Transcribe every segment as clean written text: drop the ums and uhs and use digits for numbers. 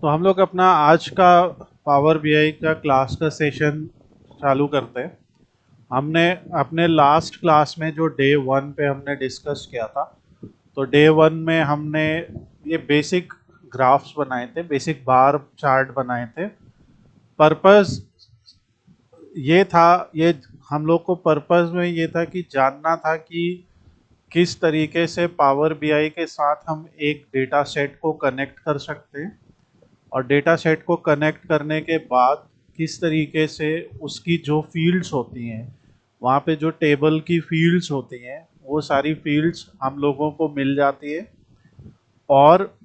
तो हम लोग अपना आज का पावर बीआई का क्लास का सेशन चालू करते हैं। हमने अपने लास्ट क्लास में जो डे वन पे हमने डिस्कस किया था, तो डे वन में हमने ये बेसिक ग्राफ्स बनाए थे, बेसिक बार चार्ट बनाए थे। पर्पस ये था, ये हम लोग को पर्पस में ये था कि जानना था कि किस तरीके से पावर बीआई के साथ हम एक डेटा सेट को कनेक्ट कर सकते हैं, और डेटा सेट को कनेक्ट करने के बाद किस तरीके से उसकी जो फील्ड्स होती हैं, वहाँ पे जो टेबल की फील्ड्स होती हैं, वो सारी फील्ड्स हम लोगों को मिल जाती है, और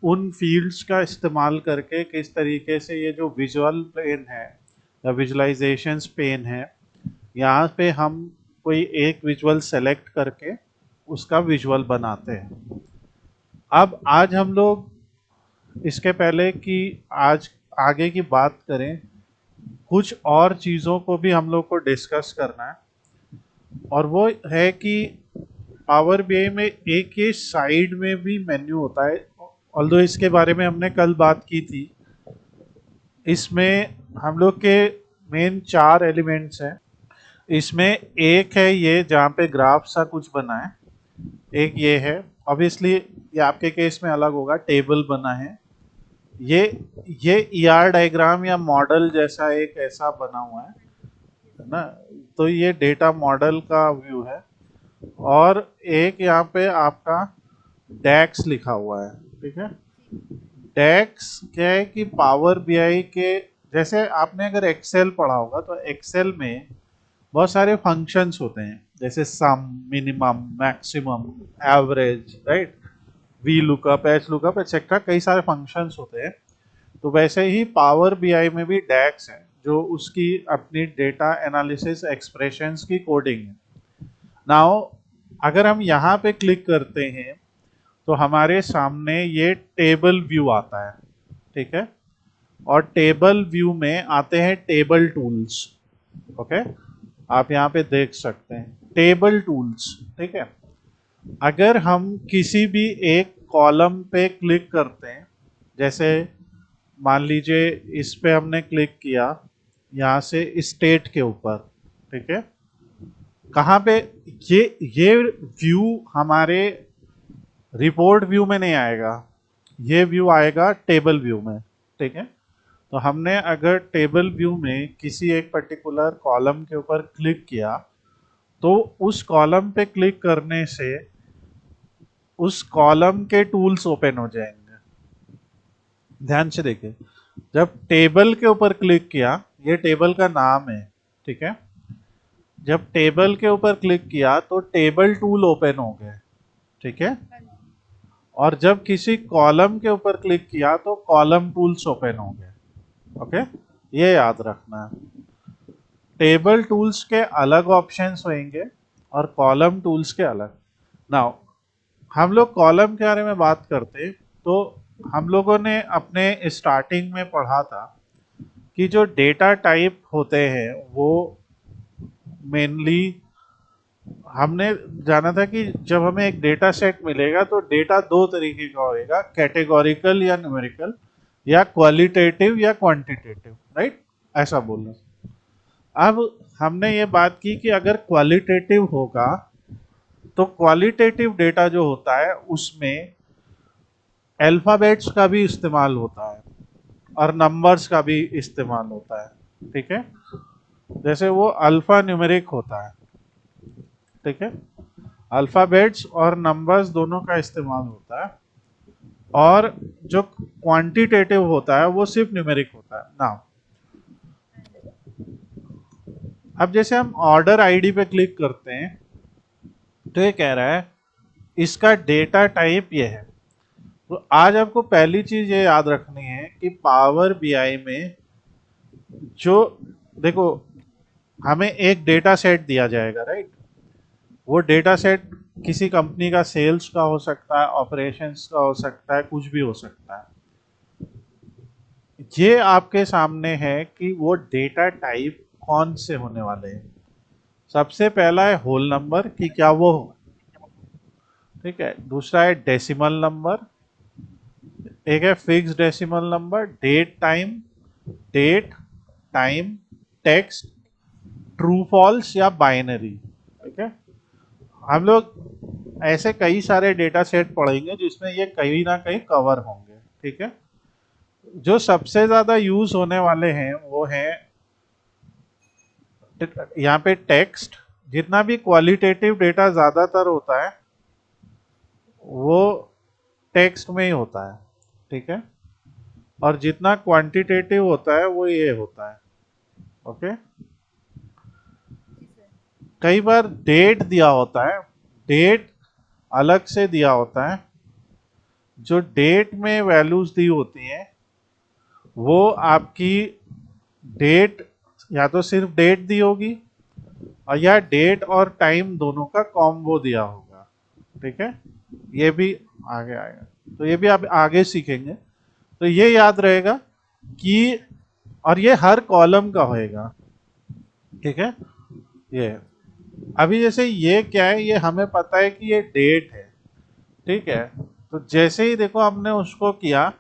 उन फील्ड्स का इस्तेमाल करके किस तरीके से ये जो विजुअल पेन है या विजुअलाइजेशंस पेन है, यहाँ पे हम कोई एक विजुअल सेलेक्ट करके उसका विजुअल बनाते हैं। अब आज हम लोग, इसके पहले कि आज आगे की बात करें, कुछ और चीज़ों को भी हम लोग को डिस्कस करना है, और वो है कि पावर बीआई में एक ये साइड में भी मेन्यू होता है। ऑल्दो इसके बारे में हमने कल बात की थी। इसमें हम लोग के मेन 4 एलिमेंट्स हैं। इसमें एक है ये जहाँ पे ग्राफ सा कुछ बना है, एक ये है, ऑब्वियसली ये आपके केस में अलग होगा, टेबल बना है। ये ये ईआर डायग्राम या मॉडल जैसा एक ऐसा बना हुआ है ना, तो ये डेटा मॉडल का व्यू है। और एक यहाँ पे आपका डैक्स लिखा हुआ है, ठीक है। डैक्स क्या है कि पावर बीआई के, जैसे आपने अगर एक्सेल पढ़ा होगा तो एक्सेल में बहुत सारे फंक्शंस होते हैं, जैसे sum, minimum, maximum, average, right, V lookup, H lookup etcetera, कई सारे फंक्शंस होते हैं। तो वैसे ही पावर बीआई में भी डैक्स है, जो उसकी अपनी डेटा एनालिसिस एक्सप्रेशंस की कोडिंग है। नाउ अगर हम यहाँ पे क्लिक करते हैं तो हमारे सामने ये टेबल व्यू आता है, ठीक है। और टेबल व्यू में आते हैं टेबल टूल्स, ओके। आप यहाँ पे देख सकते हैं टेबल टूल्स, ठीक है। अगर हम किसी भी एक कॉलम पे क्लिक करते हैं, जैसे मान लीजिए इस पे हमने क्लिक किया, यहाँ से स्टेट के ऊपर, ठीक है। कहाँ पे ये व्यू हमारे रिपोर्ट व्यू में नहीं आएगा, ये व्यू आएगा टेबल व्यू में, ठीक है। तो हमने अगर टेबल व्यू में किसी एक पर्टिकुलर कॉलम के ऊपर क्लिक किया, तो उस कॉलम पे क्लिक करने से उस कॉलम के टूल्स ओपन हो जाएंगे। ध्यान से देखिए, जब टेबल के ऊपर क्लिक किया, ये टेबल का नाम है, ठीक है। जब टेबल के ऊपर क्लिक किया तो टेबल टूल ओपन हो गए, ठीक है। और जब किसी कॉलम के ऊपर क्लिक किया तो कॉलम टूल्स ओपन हो गए, ओके। ये याद रखना है, टेबल टूल्स के अलग ऑप्शंस होंगे और कॉलम टूल्स के अलग। नाउ हम लोग कॉलम के बारे में बात करते, तो हम लोगों ने अपने स्टार्टिंग में पढ़ा था कि जो डेटा टाइप होते हैं वो मेनली, हमने जाना था कि जब हमें एक डेटा सेट मिलेगा तो डेटा दो तरीके का होएगा, कैटेगोरिकल या न्यूमेरिकल, या क्वालिटेटिव या क्वांटिटेटिव, राइट, ऐसा बोलना। अब हमने ये बात की कि अगर क्वालिटेटिव होगा तो क्वालिटेटिव डेटा जो होता है उसमें अल्फाबेट्स का भी इस्तेमाल होता है और नंबर्स का भी इस्तेमाल होता है, ठीक है। जैसे वो अल्फा न्यूमेरिक होता है, ठीक है, अल्फाबेट्स और नंबर्स दोनों का इस्तेमाल होता है। और जो क्वांटिटेटिव होता है वो सिर्फ न्यूमेरिक होता है ना। अब जैसे हम ऑर्डर आईडी पे क्लिक करते हैं, तो ये कह रहा है इसका डेटा टाइप ये है। तो आज आपको पहली चीज ये याद रखनी है कि पावर बीआई में जो, देखो, हमें एक डेटा सेट दिया जाएगा, राइट। वो डेटा सेट किसी कंपनी का सेल्स का हो सकता है, ऑपरेशंस का हो सकता है, कुछ भी हो सकता है। ये आपके सामने है कि वो डेटा टाइप कौन से होने वाले हैं। सबसे पहला है होल नंबर, कि क्या वो, ठीक है। दूसरा है डेसिमल नंबर, एक है fix decimal number, date time text, true false या बाइनरी। ठीक है, हम लोग ऐसे कई सारे डेटा सेट पढ़ेंगे जिसमें ये कहीं ना कहीं कवर होंगे। ठीक है, जो सबसे ज्यादा यूज होने वाले हैं वो हैं यहाँ पे टेक्स्ट। जितना भी क्वालिटेटिव डेटा ज्यादातर होता है वो टेक्स्ट में ही होता है। ठीक है, और जितना क्वांटिटेटिव होता है वो ये होता है। ओके, कई बार डेट दिया होता है, डेट अलग से दिया होता है। जो डेट में वैल्यूज दी होती हैं वो आपकी डेट या तो सिर्फ डेट दी होगी और या डेट और टाइम दोनों का कॉम्बो दिया होगा। ठीक है, ये भी आगे आएगा, तो ये भी आप आगे सीखेंगे। तो ये याद रहेगा कि, और ये हर कॉलम का होएगा। ठीक है, ये अभी जैसे ये क्या है, ये हमें पता है कि ये डेट है। ठीक है, तो जैसे ही देखो हमने उसको किया,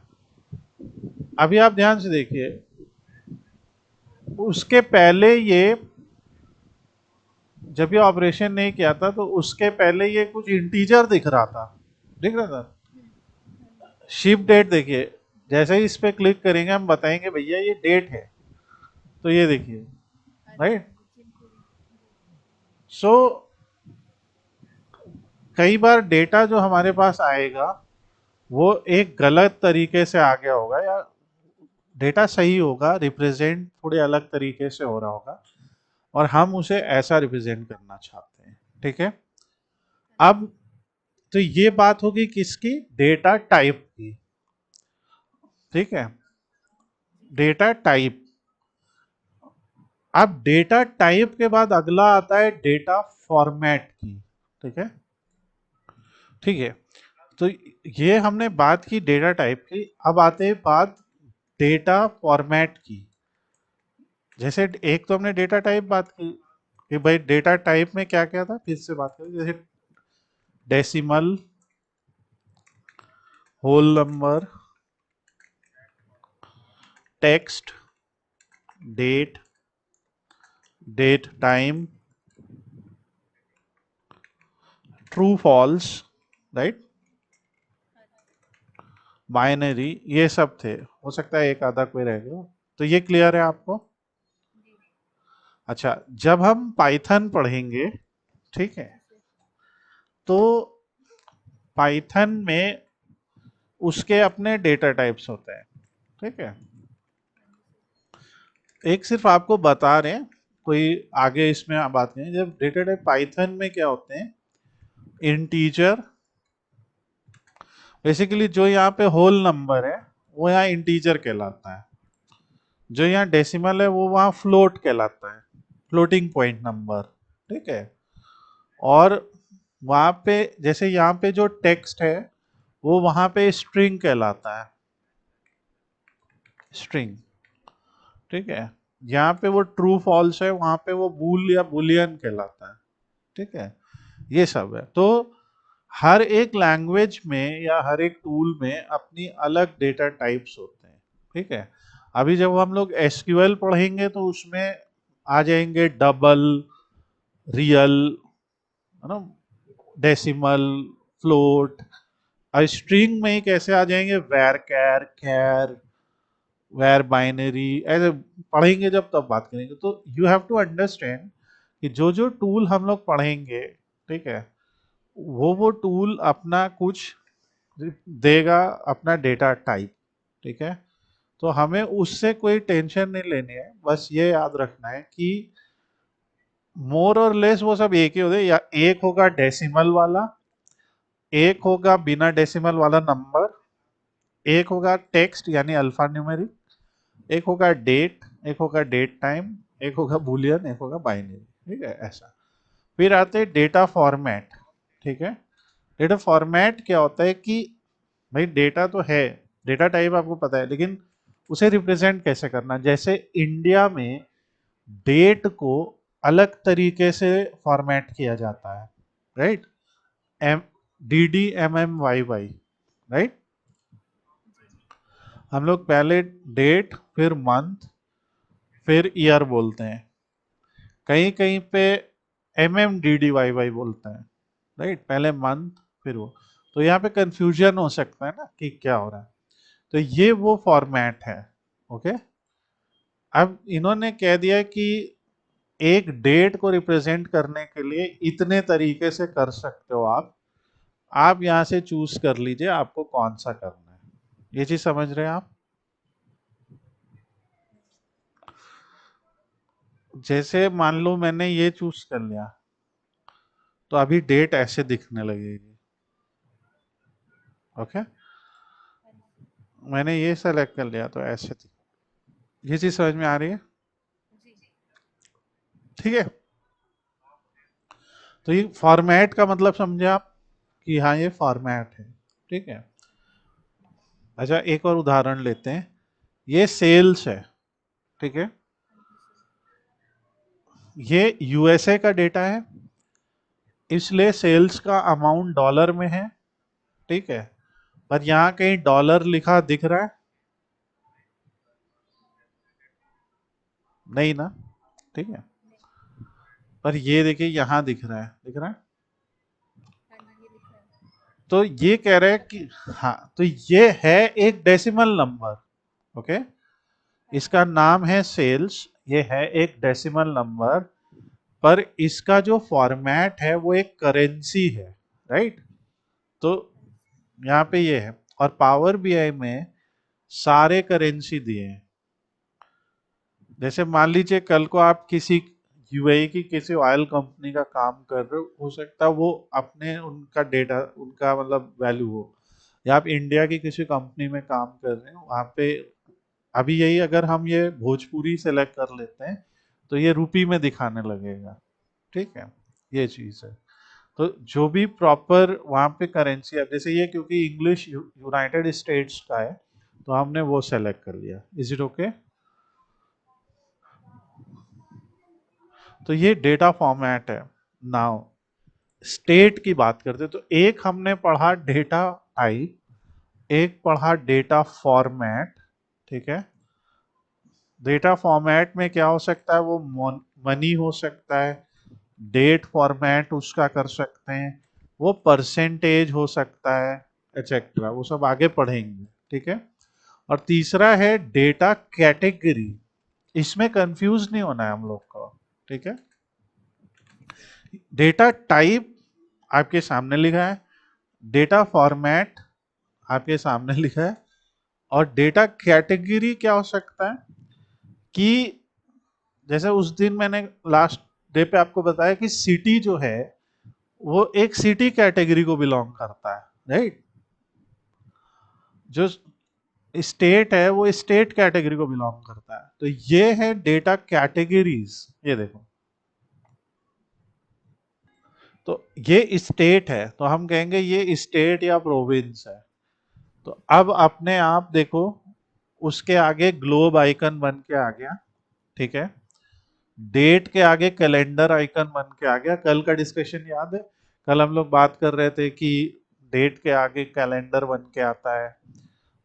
अभी आप ध्यान से देखिए, उसके पहले ये जब ये ऑपरेशन नहीं किया था तो उसके पहले ये कुछ इंटीजर दिख रहा था, दिख रहा था। शिप डेट देखिए, जैसे ही इस पे क्लिक करेंगे हम बताएंगे भैया ये डेट है, तो ये देखिए, राइट। सो कई बार डेटा जो हमारे पास आएगा वो एक गलत तरीके से आ गया होगा, या डेटा सही होगा, रिप्रेजेंट थोड़े अलग तरीके से हो रहा होगा, और हम उसे ऐसा रिप्रेजेंट करना चाहते हैं। ठीक है, अब तो ये बात होगी किसकी, डेटा टाइप की। ठीक है, डेटा टाइप। अब डेटा टाइप के बाद अगला आता है डेटा फॉर्मेट की। ठीक है, ठीक है, तो ये हमने बात की डेटा टाइप की। अब आते हैं बात डेटा फॉर्मेट की। जैसे एक तो हमने डेटा टाइप बात की कि भाई डेटा टाइप में क्या क्या था, फिर से बात करें। जैसे decimal, whole number, text, date, date time, true false, right, binary, ये सब थे। हो सकता है एक आधा कोई रह गया। तो ये क्लियर है आपको? अच्छा, जब हम पाइथन पढ़ेंगे, ठीक है, तो पाइथन में उसके अपने डेटा टाइप्स होते हैं। ठीक है, एक सिर्फ आपको बता रहे हैं, कोई आगे इसमें बात नहीं। जब डेटा टाइप पाइथन में क्या होते हैं, इंटीजर, बेसिकली जो यहाँ पे होल नंबर है वो यहाँ इंटीजर कहलाता है, जो यहाँ डेसिमल है वो वहाँ फ्लोट कहलाता है, फ्लोटिंग पॉइंट नंबर। ठीक है, और वहाँ पे जैसे यहाँ पे जो टेक्स्ट है वो वहाँ पे स्ट्रिंग कहलाता है, स्ट्रिंग। ठीक है, यहाँ पे वो ट्रू फॉल्स है, वहाँ पे वो बूल या बुलियन कहलाता है। ठीक है, ये सब है। तो हर एक लैंग्वेज में या हर एक टूल में अपनी अलग डेटा टाइप्स होते हैं। ठीक है, अभी जब हम लोग एसक्यूएल पढ़ेंगे तो उसमें आ जाएंगे डबल, रियल, है ना, डेसिमल, फ्लोट। और स्ट्रिंग में ही कैसे आ जाएंगे, वैर कैर, कैर, वेर, बाइनरी, ऐसे पढ़ेंगे जब तब बात करेंगे। तो यू हैव टू अंडरस्टैंड कि जो जो टूल हम लोग पढ़ेंगे, ठीक है, वो टूल अपना कुछ देगा, अपना डेटा टाइप। ठीक है, तो हमें उससे कोई टेंशन नहीं लेनी है, बस ये याद रखना है कि मोर और लेस वो सब एक ही होते हैं। या एक होगा डेसिमल वाला, एक होगा बिना डेसिमल वाला नंबर, एक होगा टेक्स्ट यानी अल्फा न्यूमेरिक, एक होगा डेट, एक होगा डेट टाइम, एक होगा बूलियन, एक होगा बाइनरी। ठीक है, ऐसा। फिर आते हैं डेटा फॉर्मेट। ठीक है, डेटा फॉर्मेट क्या होता है कि भाई डेटा तो है, डेटा टाइप आपको पता है, लेकिन उसे रिप्रेजेंट कैसे करना। जैसे इंडिया में डेट को अलग तरीके से फॉर्मेट किया जाता है, right, M, D D M M Y Y, right. हम लोग पहले डेट, फिर मंथ, फिर ईयर बोलते हैं। कहीं कहीं पे MMDDYY बोलते हैं, राइट। पहले मंथ, फिर वो। तो यहाँ पे कंफ्यूजन हो सकता है ना कि क्या हो रहा है। तो ये वो फॉर्मेट है। ओके। अब इन्होंने कह दिया कि एक डेट को रिप्रेजेंट करने के लिए इतने तरीके से कर सकते हो आप यहां से चूज कर लीजिए आपको कौन सा करना है। ये चीज समझ रहे हैं आप? जैसे मान लो मैंने ये चूज कर लिया, तो अभी डेट ऐसे दिखने लगेगी। ओके। मैंने ये सेलेक्ट कर लिया तो ऐसे ये चीज समझ में आ रही है? ठीक है। तो ये फॉर्मेट का मतलब समझे आप कि हाँ ये फॉर्मेट है। ठीक है। अच्छा, एक और उदाहरण लेते हैं। ये सेल्स है, ठीक है। ये यूएसए का डेटा है, इसलिए सेल्स का अमाउंट डॉलर में है, ठीक है। पर यहाँ कहीं डॉलर लिखा दिख रहा है? नहीं ना। ठीक है। पर ये देखिए यहाँ दिख रहा है, दिख रहा है। तो ये कह रहे हैं कि हाँ, तो ये है एक डेसिमल नंबर। ओके। इसका नाम है सेल्स, ये है एक डेसिमल नंबर, पर इसका जो फॉर्मेट है वो एक करेंसी है, राइट। तो यहाँ पे ये है। और पावर बीआई में सारे करेंसी दिए हैं। जैसे मान लीजिए कल को आप किसी यूएई की किसी ऑयल कंपनी का काम कर रहे हो सकता है वो अपने उनका डेटा उनका मतलब वैल्यू हो, या आप इंडिया की किसी कंपनी में काम कर रहे हो वहां पे। अभी यही अगर हम ये भोजपुरी सेलेक्ट कर लेते हैं तो ये रुपी में दिखाने लगेगा, ठीक है। ये चीज है। तो जो भी प्रॉपर वहां पे करेंसी है, जैसे ये क्योंकि इंग्लिश यूनाइटेड स्टेट्स का है तो हमने वो सेलेक्ट कर लिया। Is it okay? तो ये डेटा फॉर्मेट है। नाउ स्टेट की बात करते हैं, तो एक हमने पढ़ा डेटा टाइप, एक पढ़ा डेटा फॉर्मेट, ठीक है। डेटा फॉर्मेट में क्या हो सकता है, वो मनी हो सकता है। डेट फॉर्मेट उसका कर सकते हैं, वो परसेंटेज हो सकता है, एक्सेट्रा, वो सब आगे पढ़ेंगे, ठीक है। और तीसरा है डेटा कैटेगरी। इसमें कंफ्यूज नहीं होना है हम लोग को, ठीक है। डेटा टाइप आपके सामने लिखा है, डेटा फॉर्मेट आपके सामने लिखा है, और डेटा कैटेगरी क्या हो सकता है कि जैसे उस दिन मैंने लास्ट डे पे आपको बताया कि सिटी जो है वो एक सिटी कैटेगरी को बिलोंग करता है, राइट। जो स्टेट है वो स्टेट कैटेगरी को बिलोंग करता है। तो ये है डेटा कैटेगरीज। ये देखो, तो ये स्टेट है तो हम कहेंगे ये स्टेट या प्रोविंस है। तो अब अपने आप देखो, उसके आगे ग्लोब आइकन बन के आ गया, ठीक है। डेट के आगे कैलेंडर आइकन बन के आ गया। कल का डिस्कशन याद है? कल हम लोग बात कर रहे थे कि डेट के आगे कैलेंडर बन के आता है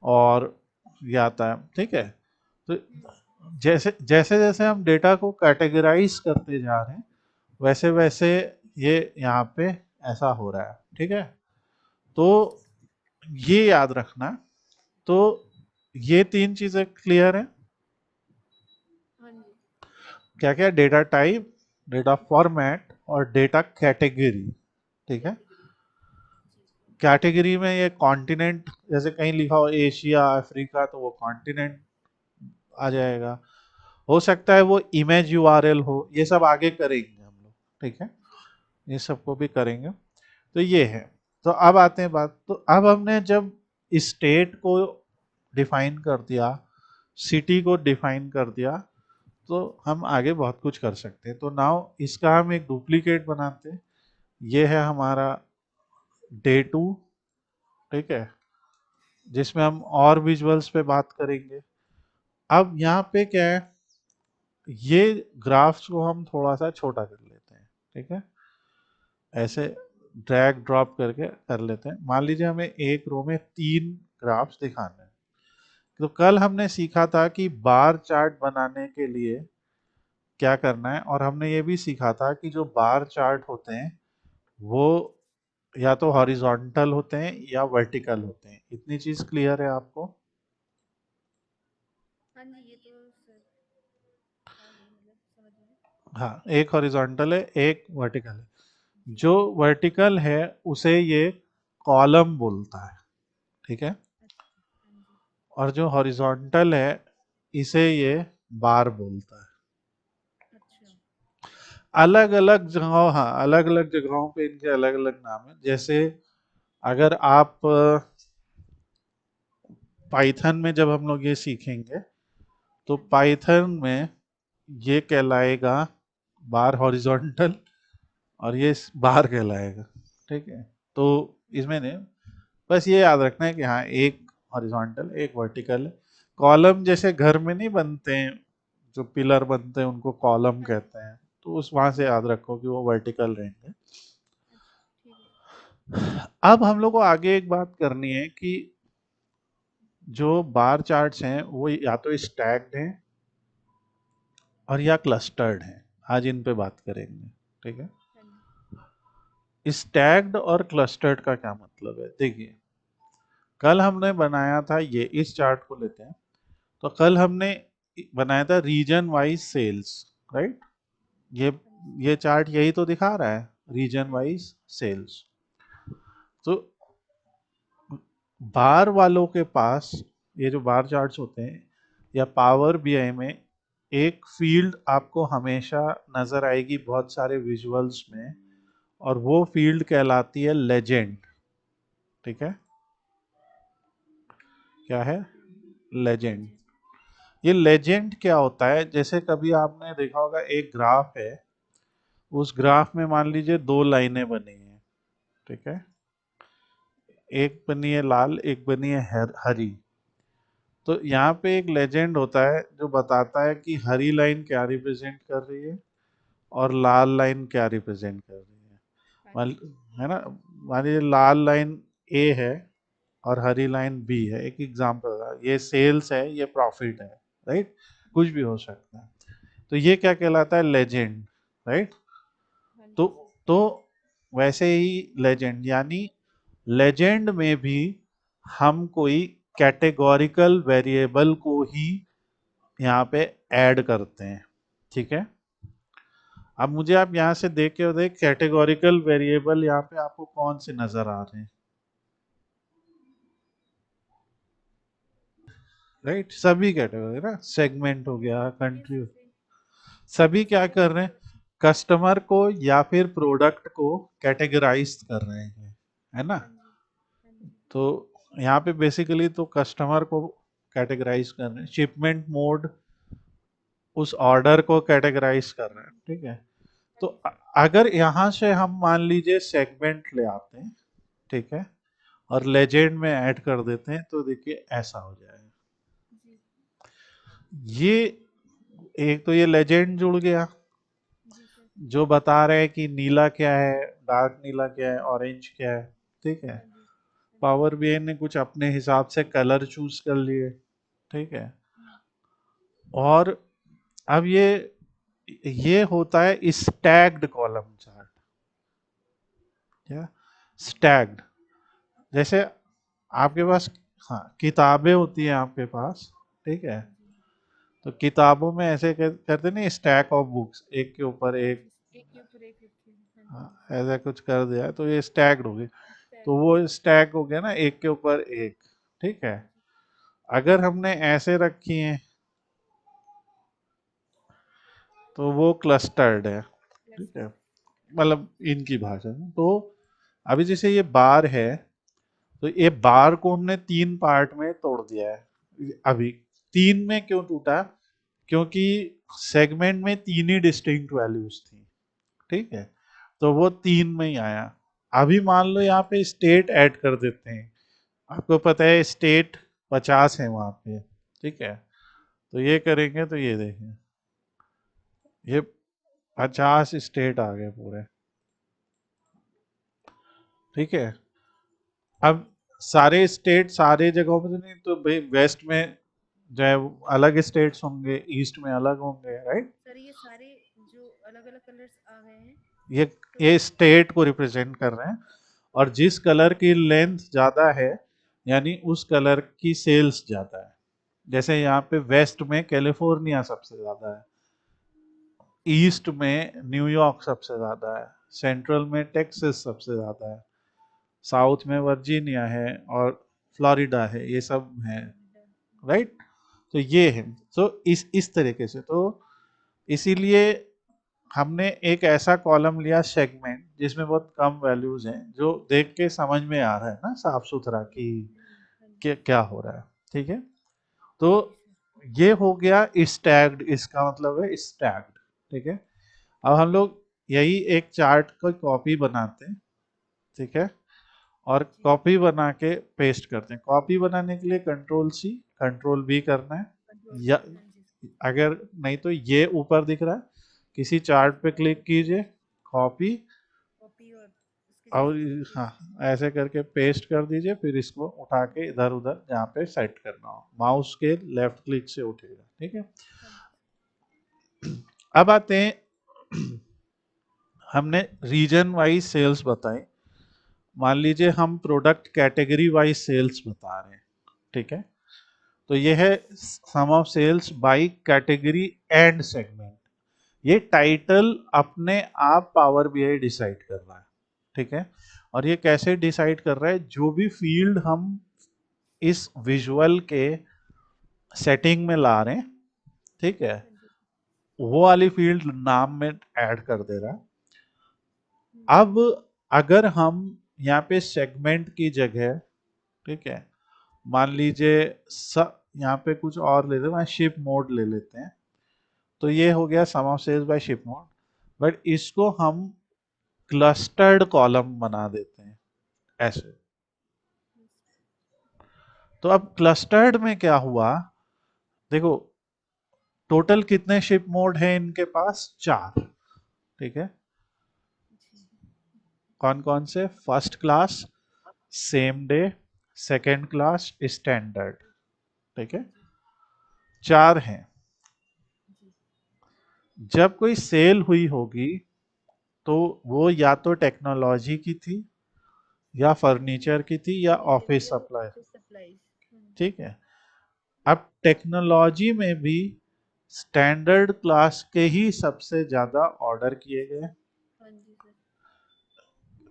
और ये आता है, ठीक है। तो जैसे जैसे जैसे हम डेटा को कैटेगराइज करते जा रहे हैं वैसे वैसे ये यहाँ पे ऐसा हो रहा है, ठीक है। तो ये याद रखना। तो ये तीन चीजें क्लियर है? क्या क्या? डेटा टाइप, डेटा फॉर्मेट और डेटा कैटेगरी, ठीक है। कैटेगरी में ये कॉन्टिनेंट, जैसे कहीं लिखा हो एशिया अफ्रीका तो वो कॉन्टिनेंट आ जाएगा। हो सकता है वो इमेज यूआरएल हो, ये सब आगे करेंगे हम लोग, ठीक है। ये सबको भी करेंगे। तो ये है। तो अब आते हैं बात, तो अब हमने जब स्टेट को डिफाइन कर दिया, सिटी को डिफाइन कर दिया, तो हम आगे बहुत कुछ कर सकते हैं। तो नाउ इसका हम एक डुप्लीकेट बनाते हैं। ये है हमारा डे टू, ठीक है, जिसमें हम और विजुअल्स पे बात करेंगे। अब यहाँ पे क्या है, ये ग्राफ्स को हम थोड़ा सा छोटा कर लेते हैं, ठीक है। ऐसे ड्रैग ड्रॉप करके कर लेते हैं। मान लीजिए हमें एक रो में 3 ग्राफ्स दिखाने हैं, तो कल हमने सीखा था कि बार चार्ट बनाने के लिए क्या करना है, और हमने ये भी सीखा था कि जो बार चार्ट होते हैं वो या तो हॉरिजॉन्टल होते हैं या वर्टिकल होते हैं। इतनी चीज क्लियर है आपको? हाँ जी, ये तो सर आ गई, मतलब समझ में। हाँ, एक हॉरिजॉन्टल है, एक वर्टिकल है। जी जो जी। वर्टिकल है उसे ये कॉलम बोलता है, ठीक है? अच्छा। हाँ जी। और जो हॉरिजॉन्टल है इसे ये बार बोलता है। अच्छा। अलग अलग जगहों, हाँ, अलग अलग जगहों पे इनके अलग अलग नाम है। जैसे अगर आप पाइथन में जब हम लोग ये सीखेंगे तो हाँ जी। पाइथन में ये कहलाएगा बार हॉरिजॉन्टल, और ये बार कहलाएगा, ठीक है? तो इसमें ने बस ये याद रखना है कि हाँ, एक हॉरिजॉन्टल एक वर्टिकल है। कॉलम जैसे घर में नहीं बनते हैं, जो पिलर बनते हैं उनको कॉलम हाँ जी। कहते हैं, तो उस वहां से याद रखो कि वो वर्टिकल रहेंगे। अच्छा, ठीक है। अब हम लोग को आगे एक बात करनी है कि जो बार चार्ट्स हैं वो या तो स्टैक्ड हैं और या क्लस्टर्ड हैं। आज इन पे बात करेंगे, ठीक है? हाँ जी। स्टैक्ड और क्लस्टर्ड का क्या मतलब है, देखिए। कल हमने बनाया था, ये इस चार्ट को लेते हैं, तो कल हमने बनाया था रीजन वाइज सेल्स, राइट? ये हाँ जी। ये चार्ट यही तो दिखा रहा है, रीजन हाँ जी। Wise sales. तो बार वालों के पास ये जो बार चार्ट्स होते हैं या पावर बीआई में, एक फील्ड आपको हमेशा नजर आएगी बहुत सारे विजुअल्स में, और वो फील्ड कहलाती है लेजेंड, ठीक है? क्या है? लेजेंड। लेजेंड। ये लेजेंड क्या होता है? जैसे कभी आपने देखा होगा, एक ग्राफ है, उस ग्राफ में मान लीजिए दो लाइनें बनी हैं, ठीक है? एक बनी है लाल, एक बनी है हरी। तो यहाँ पे एक लेजेंड होता है जो बताता है कि हरी लाइन क्या रिप्रेजेंट कर रही है और लाल लाइन क्या रिप्रेजेंट कर रही है। हाँ मान, जी। है ना? मान लीजिए लाल लाइन ए है और हरी लाइन बी है। एक एग्जांपल है, ये सेल्स है, ये प्रॉफिट है, राइट? कुछ भी हो सकता है। तो ये क्या कहलाता है? Legend, right? हाँ तो जी सर। तो वैसे ही लेजेंड, यानी लेजेंड में भी हम कोई कैटेगोरिकल वेरिएबल को ही यहाँ पे ऐड करते हैं, ठीक है? अब मुझे आप यहाँ से देख के देख, कैटेगोरिकल वेरिएबल यहाँ पे आपको कौन से नजर आ रहे हैं, राइट? सभी कैटेगरी ना, सेगमेंट हो गया, ये कंट्री, सबसे सभी क्या सबसे कर अच्छी रहे हैं? बात। कस्टमर को या फिर प्रोडक्ट को कैटेगराइज कर रहे हैं, है ना? हाँ जी। हाँ जी। तो यहाँ पे बेसिकली तो कस्टमर को कैटेगराइज कर रहे हैं, शिपमेंट मोड उस ऑर्डर को कैटेगराइज कर रहे हैं, ठीक है? हाँ तो जी सर। अगर यहाँ से हम मान लीजिए सेगमेंट ले आते हैं, ठीक है, और लेजेंड में ऐड कर देते हैं, तो देखिए ऐसा हो जाएगा। जी। ये एक तो ये लेजेंड जुड़ गया, जी सर। जो बता रहे हैं कि नीला क्या है, डार्क नीला क्या है, ऑरेंज क्या है, ठीक है? हाँ जी। हाँ जी। पावर बीआई ने कुछ अपने हिसाब से कलर चूज कर लिए, ठीक है? हम्म। और अब ये होता है स्टैग्ड कॉलम चार्ट। क्या? स्टैग्ड। जैसे आपके पास, हाँ, किताबें होती हैं आपके पास, ठीक है? हाँ जी। तो किताबों में ऐसे करते नहीं, स्टैक ऑफ बुक्स, एक के ऊपर हाँ एक, जी, एक के ऊपर एक रखे हैं। हाँ जी। हाँ, ऐसा कुछ कर दिया है, तो ये स्टैक्ड हो गई। तो टैग हो वो गया। स्टैक हो गया ना, एक के ऊपर एक, ठीक है? हाँ जी। अगर हमने ऐसे रखी हैं तो वो क्लस्टर्ड है, ठीक है? क्लस्टर। हाँ जी। मतलब इनकी भाषा में तो, अभी जैसे ये बार है, तो ये बार को हमने तीन पार्ट में तोड़ दिया है अभी। तीन में क्यों टूटा? क्योंकि सेगमेंट में तीन ही डिस्टिंक्ट वैल्यूज थी, ठीक है? तो वो तीन में ही आया। अभी मान लो यहाँ पे स्टेट ऐड कर देते हैं, आपको पता है स्टेट 50 है वहां पे, ठीक है? तो ये करेंगे तो ये देखें, ये 50 स्टेट आ गए पूरे, ठीक है? अब सारे स्टेट सारे जगहों पे तो नहीं, तो भाई वेस्ट में जो अलग स्टेट्स होंगे, ईस्ट में अलग होंगे, राइट। सर ये सारे जो अलग अलग कलर्स आ गए हैं ये तो ये स्टेट को रिप्रेजेंट कर रहे हैं, और जिस कलर की लेंथ ज़्यादा है यानी उस कलर की सेल्स ज़्यादा है। जैसे यहाँ पे वेस्ट में कैलिफोर्निया सबसे ज़्यादा है, ईस्ट में न्यूयॉर्क सबसे ज़्यादा है, सेंट्रल में टेक्सास सबसे ज़्यादा है, साउथ में वर्जीनिया है और फ्लोरिडा है, ये सब हैं, फ्लोरिडा। राइट। तो ये है, तो इस तरीके से, तो इसीलिए हमने एक ऐसा कॉलम लिया सेगमेंट जिसमें बहुत कम वैल्यूज हैं, जो देख के समझ में आ रहा है ना साफ सुथरा कि हाँ जी। क्या हो रहा है, ठीक है। तो हाँ जी सर। ये हो गया स्टैग्ड, इसका मतलब है स्टैग्ड, ठीक है। अब हम लोग यही एक चार्ट को कॉपी बनाते हैं, ठीक है, और जी कॉपी बना के पेस्ट करते हैं। कॉपी बनाने के लिए कंट्रोल सी कंट्रोल वी करना है, कंट्रोल या वी। हाँ जी सर। अगर नहीं तो ये ऊपर दिख रहा है, किसी चार्ट पे क्लिक कीजिए, कॉपी, कॉपी और इसके और जगह पे हाँ पेस्ट। ऐसे करके पेस्ट कर दीजिए, फिर इसको उठा के इधर उधर जहाँ पे सेट करना हो माउस के लेफ्ट क्लिक से उठेगा, ठीक है। हाँ जी अब आते हैं, हमने रीजन वाइज सेल्स बताए। मान लीजिए हम प्रोडक्ट कैटेगरी वाइज सेल्स बता रहे हैं, ठीक है। तो ये है sum of sales by category and segment. ये टाइटल अपने आप पावर बीआई डिसाइड कर रहा है, ठीक है। और ये कैसे डिसाइड कर रहा है, जो भी फील्ड हम इस विजुअल के सेटिंग में ला रहे हैं, ठीक है, हाँ जी। वो वाली फील्ड नाम में ऐड कर दे रहा है। हम्म, अब अगर हम यहाँ पे सेगमेंट की जगह, ठीक है, मान लीजिए यहाँ पे कुछ और ले लेते हैं, शिप मोड ले लेते हैं, तो ये हो गया sum of sales by ship mode. But इसको हम क्लस्टर्ड कॉलम बना देते हैं ऐसे। तो अब क्लस्टर्ड में क्या हुआ, देखो टोटल कितने शिप मोड हैं इनके पास, चार, ठीक है। जी कौन कौन से, first class, same day, second class, standard, ठीक हाँ है, जी चार हैं। जी जब कोई सेल हुई होगी तो वो या तो टेक्नोलॉजी की थी, या फर्नीचर की थी, या फर्नीचर ऑफिस या सप्लाई, ऑफिस सप्लाईज। हाँ जी ठीक है। अब टेक्नोलॉजी में भी स्टैंडर्ड क्लास के ही सबसे ज्यादा ऑर्डर किए गए, हाँ जी सर।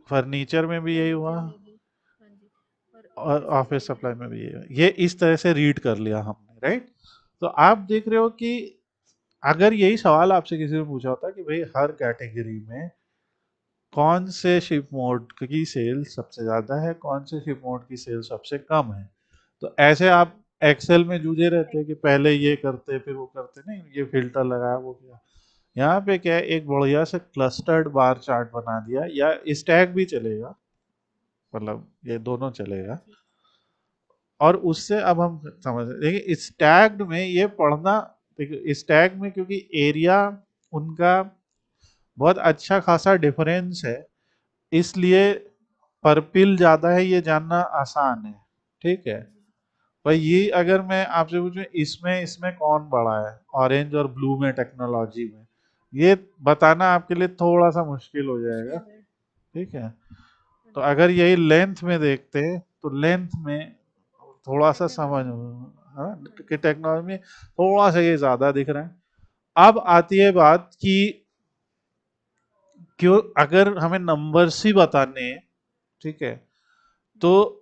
फर्नीचर में भी यही हुआ, फर्नीचर में भी। हाँ जी। और और ऑफिस ऑफिस सप्लाई में सप्लाई भी। में भी यही हुआ। ये इस तरह से रीड कर लिया हमने, राइट। तो आप देख रहे हो कि अगर यही सवाल आपसे किसी ने पूछा होता कि भाई हर कैटेगरी में कौन से शिप मोड की सेल सबसे ज्यादा है, कौन से शिप मोड की सेल सबसे कम है, तो ऐसे आप एक्सेल में जूझे रहते हैं कि पहले ये करते फिर वो करते, नहीं ये फिल्टर लगाया वो किया। यहाँ पे क्या है, एक बढ़िया से क्लस्टर्ड बार चार्ट बना दिया, या स्टैक भी चलेगा, मतलब ये दोनों हाँ चलेगा। जी और उससे अब हम समझ देखिए स्टैक्ड में ये पढ़ना, देखिए स्टैक में क्योंकि एरिया उनका बहुत अच्छा खासा डिफरेंस है, इसलिए परपिल ज्यादा है, ये जानना आसान है, ठीक है। जी पर ये अगर मैं आपसे पूछूं इसमें इसमें कौन बड़ा है, ऑरेंज और ब्लू में टेक्नोलॉजी में, ये बताना आपके लिए थोड़ा सा मुश्किल हो जाएगा, मुश्किल है। ठीक है। हाँ तो जी अगर यही लेंथ में देखते हैं तो लेंथ में थोड़ा सा समझ, टेक्नोलॉजी। हाँ, हाँ कि जी टेक्नोलॉजी में थोड़ा सा ये ज्यादा दिख रहा है। अब आती है बात कि क्यों, अगर हमें नंबर्स ही बताने हैं, ठीक है, तो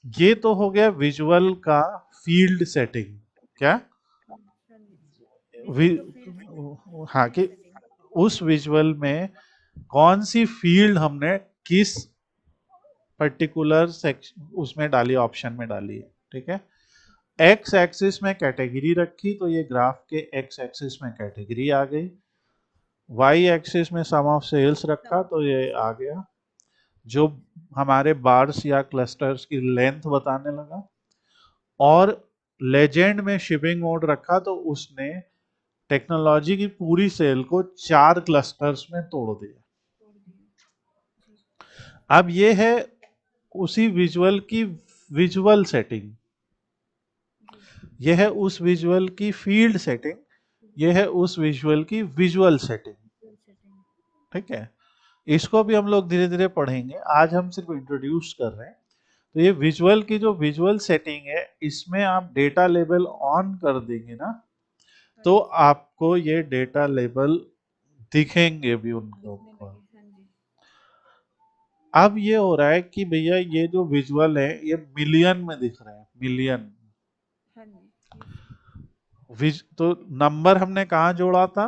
ये तो हो गया विजुअल का फील्ड सेटिंग, क्या, हाँ हाँ जी। वि, विजुअल का फील्ड हाँ, फील्ड कि सेटिंग। उस विजुअल में कौन सी फील्ड हमने किस पर्टिकुलर सेक्शन उसमें डाली, ऑप्शन में डाली है, ठीक है। एक्स एक्सिस में कैटेगरी रखी तो ये ग्राफ के एक्स एक्सिस में कैटेगरी आ गई, वाई एक्सिस में सम ऑफ सेल्स रखा सम तो ये आ गया, जो हमारे बार्स या क्लस्टर्स की लेंथ बताने लगा। और लेजेंड में शिपिंग मोड रखा तो उसने टेक्नोलॉजी की पूरी सेल को चार क्लस्टर्स में तोड़ दिया। तोड़ दिया। जी अब ये है उसी विजुअल की विजुअल सेटिंग। जी ये है उस विजुअल की फील्ड सेटिंग, ये है उस विजुअल की विजुअल सेटिंग। Visual setting. ठीक है, इसको भी हम लोग धीरे धीरे पढ़ेंगे, आज हम सिर्फ इंट्रोड्यूस कर रहे हैं। तो ये विजुअल की जो विजुअल सेटिंग है, इसमें आप डेटा लेबल ऑन कर देंगे ना, हाँ तो जी सर। आपको ये डेटा लेबल दिखेंगे भी उनके दिखने ऊपर। लगे, हाँ जी। अब ये हो रहा है कि भैया ये जो विजुअल है ये मिलियन में दिख रहा है, मिलियन। हाँ जी, यस सर। तो नंबर हमने कहाँ जोड़ा था,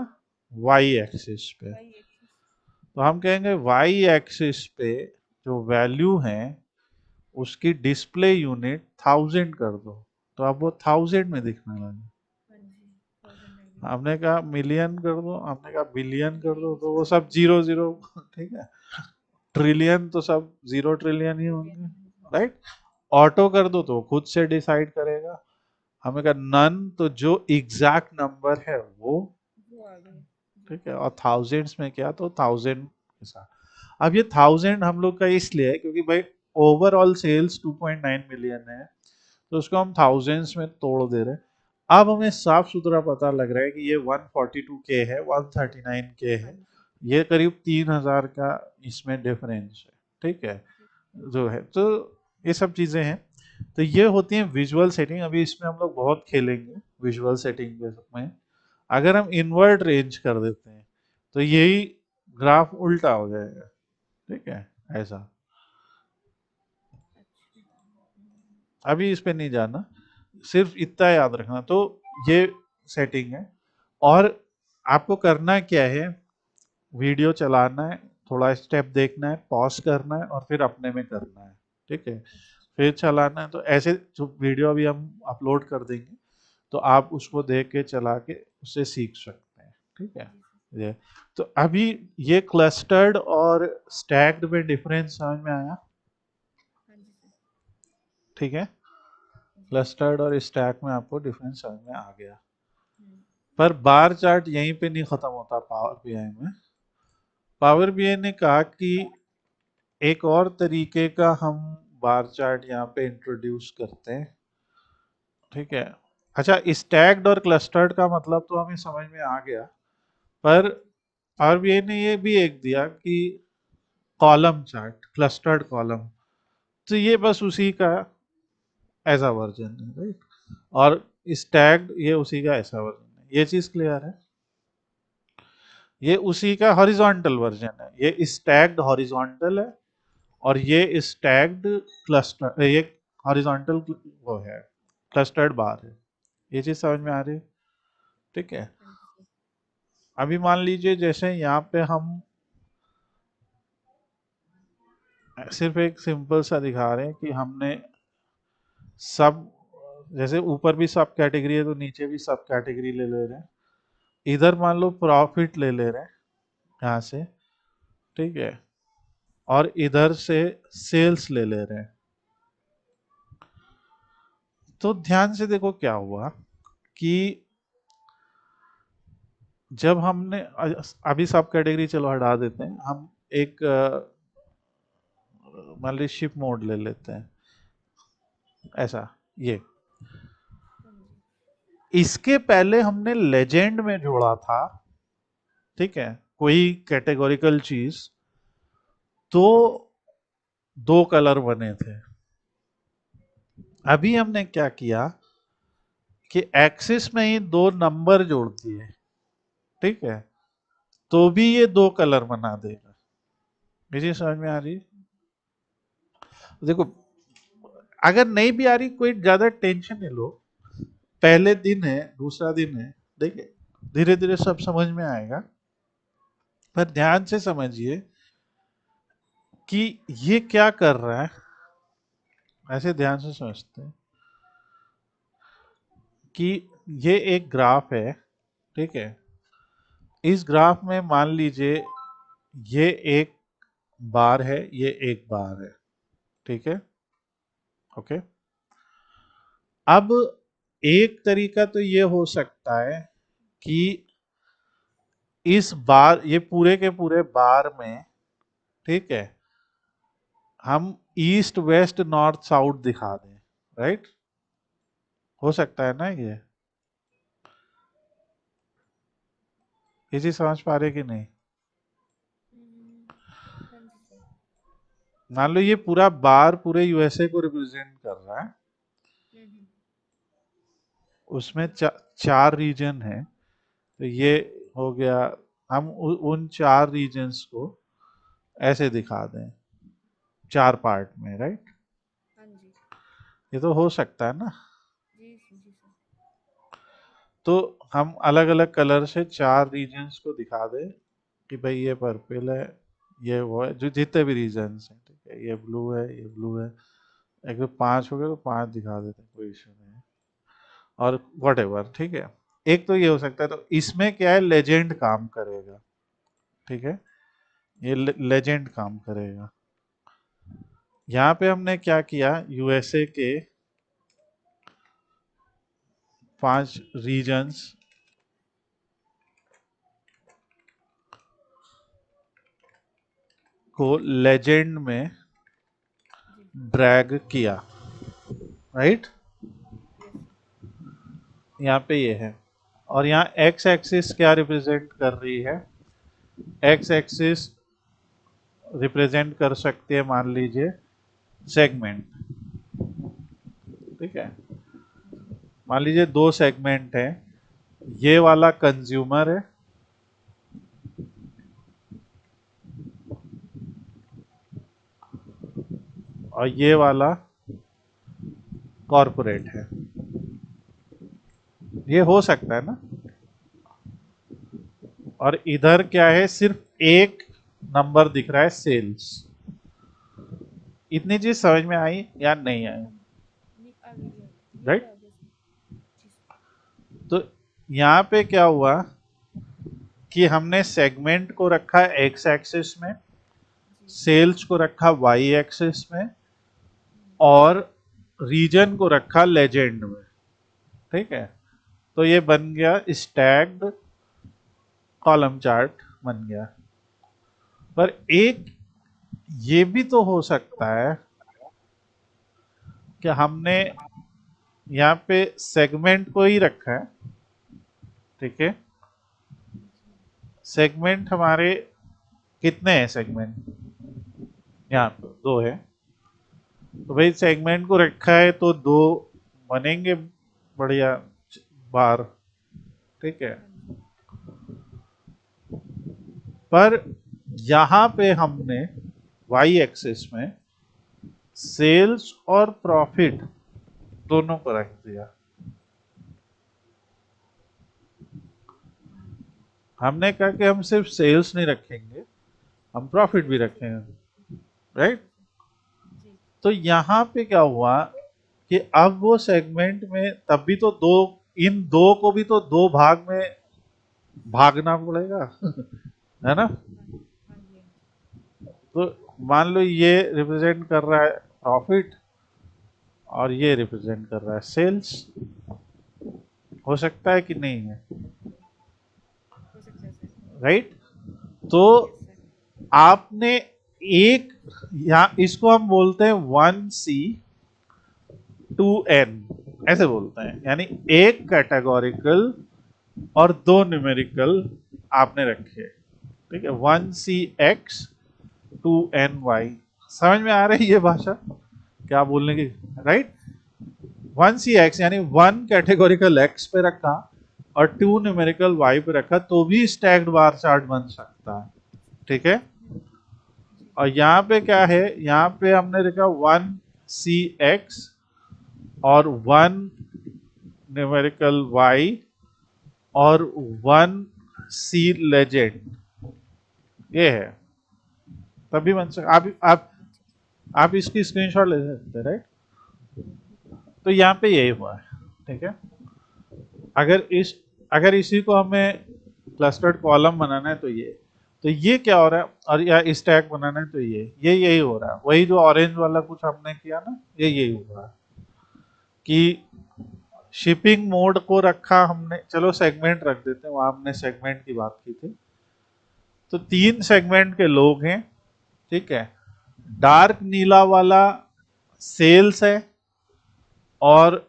वाई एक्सिस पे। Y axis. तो हम कहेंगे वाई एक्सिस पे जो वैल्यू है उसकी डिस्प्ले यूनिट 1000 कर दो, तो अब वो 1000 में दिखने लगे। हाँ जी, 1000 आ गया। हमने कहा मिलियन कर दो, हमने कहा बिलियन कर दो, बिलियंस तो वो कर सब दो। Zero zero. ठीक है, ट्रिलियन तो सब 0 ट्रिलियन ही ट्रिलियन, होंगे। हाँ जी। राइट, ऑटो कर दो तो खुद से डिसाइड करेगा। हमें कहा नन, तो जो एग्जैक्ट नंबर है वो। वो आ गए जी। ठीक है, और थाउजेंड्स में क्या, तो 1000 के साथ। अब ये 1000 हम लोग का इसलिए है क्योंकि भाई ओवरऑल सेल्स 2.9 मिलियन है, तो उसको हम थाउजेंड्स में तोड़ दे रहे हैं। अब हमें साफ सुथरा पता लग रहा है कि ये 142K है, 139K हाँ है, जी। ये करीब 3000 का इसमें डिफरेंस है। ठीक है, जी। जो है तो ये सब चीजें हैं। तो ये होती है विजुअल सेटिंग, अभी इसमें हम लोग बहुत खेलेंगे विजुअल सेटिंग के में। अगर हम इनवर्ट रेंज कर देते हैं तो यही ग्राफ उल्टा हो जाएगा। ठीक है, ऐसा। अच्छा। अभी इस पे नहीं जाना, सिर्फ इतना याद रखना। तो ये सेटिंग है, और आपको करना क्या है, वीडियो चलाना है, थोड़ा स्टेप देखना है, पॉज करना है और फिर अपने में करना है। ठीक है, अच्छा। फिर चलाना है। तो ऐसे जो वीडियो अभी हम अपलोड कर देंगे, तो आप उसको देख के चला के उससे सीख सकते हैं। ठीक है, जी सर। ये तो अभी ये क्लस्टर्ड और स्टैक्ड में डिफरेंस समझ में आया। हाँ जी सर। ठीक है, जी। क्लस्टर्ड और स्टैक में आपको डिफरेंस समझ में आ गया। हम्म। पर बार चार्ट यहीं पे नहीं खत्म होता पावर बीआई में। पावर बीआई ने कहा कि एक और तरीके का हम बार चार्ट यहाँ पे इंट्रोड्यूस करते हैं। ठीक है, अच्छा, स्टैक्ड और क्लस्टर्ड का मतलब तो हमें समझ में आ गया, पर आरबीआई ने ये भी एक दिया कि कॉलम चार्ट, क्लस्टर्ड कॉलम। तो ये बस उसी का ऐसा वर्जन है, राइट। और स्टैक्ड ये उसी का ऐसा वर्जन है। ये चीज क्लियर है, ये उसी का हॉरिजॉन्टल वर्जन है। ये स्टैक्ड हॉरिजॉन्टल है और ये स्टैक्ड क्लस्टर, ये हॉरिजॉन्टल वो है, क्लस्टर्ड बार है। ये चीज समझ में आ रही है। ठीक है, हाँ जी सर। अभी मान लीजिए जैसे यहाँ पे हम सिर्फ एक सिंपल सा दिखा रहे हैं कि हमने सब, जैसे ऊपर भी सब कैटेगरी है तो नीचे भी सब कैटेगरी ले ले रहे हैं। इधर मान लो प्रॉफिट ले ले रहे हैं यहाँ से। ठीक है, और इधर से सेल्स ले ले रहे हैं। तो ध्यान से देखो क्या हुआ कि जब हमने अभी सब कैटेगरी चलो हटा देते हैं, हम एक मान लीजिए शिप मोड ले लेते हैं, ऐसा। ये हाँ जी। इसके पहले हमने लेजेंड में जोड़ा था, ठीक है, कोई कैटेगोरिकल चीज, तो हाँ जी। दो कलर बने थे। अभी हमने क्या किया कि एक्सिस में ही दो नंबर जोड़ दिए। ठीक है, तो भी ये दो कलर बना देगा। मुझे समझ में आ रही है। देखो, अगर नहीं भी आ रही कोई ज्यादा टेंशन नहीं लो, पहले दिन है, दूसरा दिन है, देखिए धीरे धीरे सब समझ में आएगा। पर ध्यान से समझिए कि ये क्या कर रहा है, ऐसे ध्यान से समझते हैं कि ये एक ग्राफ है। ठीक है, इस ग्राफ में मान लीजिए ये एक बार है, ये एक बार है। ठीक है, ओके। अब एक तरीका तो ये हो सकता है कि इस बार, ये पूरे के पूरे बार में, ठीक है, हम ईस्ट वेस्ट नॉर्थ साउथ दिखा दें, राइट। हो सकता है ना ये चीज समझ पा रहे कि नहीं? हाँ जी सर। मान लो ये पूरा बार पूरे यूएसए को रिप्रेजेंट कर रहा है, हम्म। उसमें जी। चार रीजन है, तो ये हो गया। हम उन चार रीजन्स को ऐसे दिखा दें चार पार्ट में, राइट? हाँ जी। ये तो हो सकता है ना। जी जी सर। तो हम अलग अलग कलर से चार रीजन्स को दिखा दें कि भाई ये पर्पल है, ये वो है, जो जितने भी रीजन्स हैं, ठीक है, ये ब्लू है, ये ब्लू है। अगर पांच हो गए तो पांच दिखा देते हैं, कोई इशू नहीं है। और वट एवर, ठीक है। एक तो ये हो सकता है, तो इसमें क्या है, लेजेंड काम करेगा, ठीक है, ये जी। लेजेंड काम करेगा। यहाँ पे हमने क्या किया, यूएसए के पांच रीजन्स को लेजेंड में जी। ड्रैग किया, राइट? Yes sir. यहाँ पे ये है। और यहाँ एक्स एक्सिस क्या रिप्रेजेंट कर रही है? एक्स एक्सिस रिप्रेजेंट कर सकते हैं, मान लीजिए, सेगमेंट, ठीक है। जी। मान लीजिए दो सेगमेंट है, ये वाला कंज्यूमर है और ये वाला कॉरपोरेट है। ये हो सकता है ना। और इधर क्या है, सिर्फ एक नंबर दिख रहा है, सेल्स। इतनी चीज समझ में आई या नहीं आई? हाँ जी। नहीं आ गई, आ गई, ये तो राइट? आ गया सर। जी सर। तो यहाँ पे क्या हुआ कि हमने सेगमेंट को रखा एक्स एक्सिस में, जी। सेल्स को रखा वाई एक्सिस में, हम्म। और रीजन को रखा लेजेंड में, ठीक है। तो ये बन गया स्टैग्ड कॉलम चार्ट बन गया। पर एक ये भी तो हो सकता है कि हमने यहाँ पे सेगमेंट को ही रखा है, ठीक है। जी। सेगमेंट हमारे कितने हैं सेगमेंट? यहाँ पे दो है। तो भाई सेगमेंट को रखा है तो दो बनेंगे, बढ़िया बार, ठीक है। हाँ जी। पर यहाँ पे हमने वाई एक्सिस में सेल्स और प्रॉफिट दोनों को रख दिया। हम्म। हमने कहा कि हम सिर्फ सेल्स नहीं रखेंगे, हम प्रॉफिट भी सेल्स भी रखेंगे, रखेंगे। राइट? अच्छा सर। जी। तो यहाँ पे क्या हुआ कि अब वो सेगमेंट में तब भी तो दो, इन दो को भी तो दो भाग में भागना पड़ेगा है ना। हाँ। हाँ जी। हाँ जी। तो मान लो ये रिप्रेजेंट कर रहा है प्रॉफिट और ये रिप्रेजेंट कर रहा है सेल्स। हो सकता है कि नहीं है? हो सकता है सर। राइट? तो यस सर। आपने एक, यहाँ इसको हम बोलते हैं 1C 2N, ऐसे बोलते हैं, यानी एक कैटेगोरिकल और दो न्यूमेरिकल आपने रखे, ठीक है। 1CX 2NY। समझ में आ रही है ये भाषा क्या बोलने की? राइट? 1CX यानी वन कैटेगोरिकल एक्स पे रखा और टू न्यूमेरिकल वाई पे रखा, तो भी स्टैक्ड बार चार्ट बन सकता है, ठीक है। हम्म। जी। और यहाँ पे क्या है, यहाँ पे हमने लिखा 1CX और वन न्यूमेरिकल वाई और वन सी लेजेंड, ये है। तभी बन सकता। अच्छा। आप इसकी स्क्रीनशॉट ले सकते हैं, राइट? तो यहाँ पे यही हुआ है, ठीक है। अगर इस अगर इसी को हमें क्लस्टर्ड कॉलम बनाना है तो ये क्या हो रहा है, और या स्टैक बनाना है तो ये यही हो रहा है। वही जो ऑरेंज वाला कुछ हमने किया ना, ये यही हो रहा है कि शिपिंग मोड को रखा हमने, चलो सेगमेंट रख देते हैं, वहां हमने सेगमेंट की बात की थी। तो तीन सेगमेंट के लोग हैं, ठीक है। डार्क नीला वाला सेल्स है और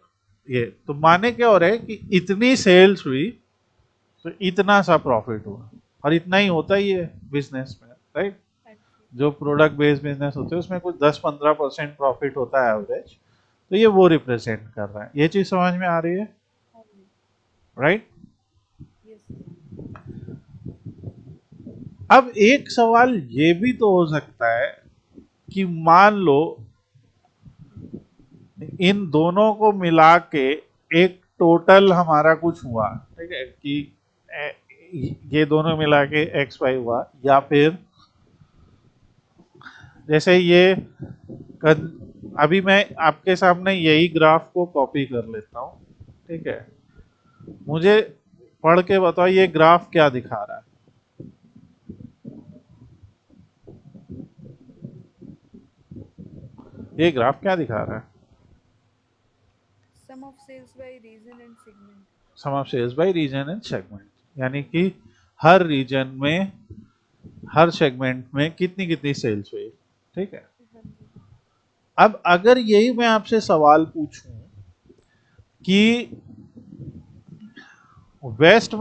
ये तो माने क्या हो रहा है कि इतनी सेल्स हुई तो इतना सा प्रॉफिट हुआ, और इतना ही होता ही है बिजनेस में, राइट। हाँ जी। जो प्रोडक्ट बेस्ड बिजनेस होते हैं उसमें कुछ 10-15% प्रॉफिट होता है एवरेज, तो ये वो रिप्रेजेंट कर रहा है। ये चीज समझ में आ रही है, हाँ जी। राइट। Yes sir. अब एक सवाल ये भी तो हो सकता है कि मान लो इन दोनों को मिला के एक टोटल हमारा कुछ हुआ, ठीक है, कि ए- ये दोनों मिला के एक्स वाई हुआ, या फिर जैसे ये अभी मैं आपके सामने यही ग्राफ को कॉपी कर लेता हूँ, ठीक है। मुझे पढ़ के बताओ ये ग्राफ क्या दिखा रहा है। ये ग्राफ क्या दिखा रहा है? Sum of sales by region and segment. Sum of sales by region and segment, यानी कि हर रीजन में, हर सेगमेंट में कितनी कितनी सेल्स हुई, ठीक है। हाँ जी। अब अगर यही मैं आपसे सवाल पूछूं कि वेस्ट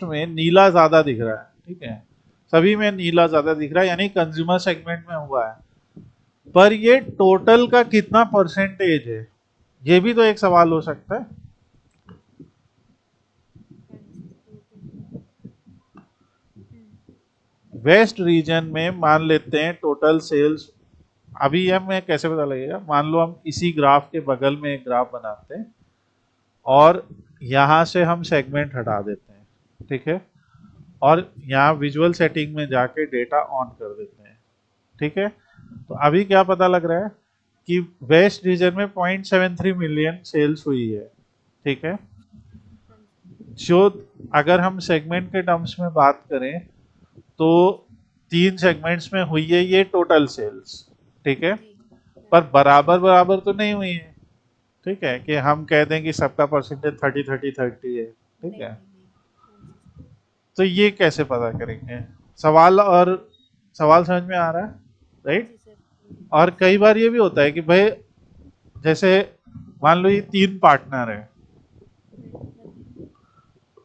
में नीला ज्यादा दिख रहा है, ठीक है, सभी में नीला ज्यादा दिख रहा है, यानी कंज्यूमर सेगमेंट में हुआ है, पर ये टोटल का कितना परसेंटेज है, ये भी तो एक सवाल हो सकता है। हाँ जी टोटल। हम्म। वेस्ट रीजन में मान लेते हैं टोटल सेल्स, अभी हमें कैसे पता लगेगा, मान लो हम इसी ग्राफ के बगल में एक ग्राफ बनाते हैं और यहां से हम सेगमेंट हटा देते हैं, ठीक है, और यहाँ विजुअल सेटिंग में जाके डेटा ऑन कर देते हैं, ठीक है। तो अभी क्या पता लग रहा है कि वेस्ट रीजन में 0.73 मिलियन सेल्स हुई है, ठीक है। हाँ जी। जो अगर हम सेगमेंट के टर्म्स में बात करें तो 3 सेगमेंट्स में हुई है ये टोटल सेल्स, ठीक है, जी। हाँ पर जी। बराबर बराबर तो नहीं हुई है, ठीक है, कि हम कह दें कि सबका परसेंटेज 30-30-30 है, ठीक नहीं है। नहीं नहीं। हाँ जी। तो ये कैसे पता करेंगे, सवाल, और सवाल समझ में आ रहा है, हाँ राइट। जी सर। हाँ जी। और कई बार ये भी होता है कि भाई जैसे मान लो ये 3 पार्टनर है, हाँ जी।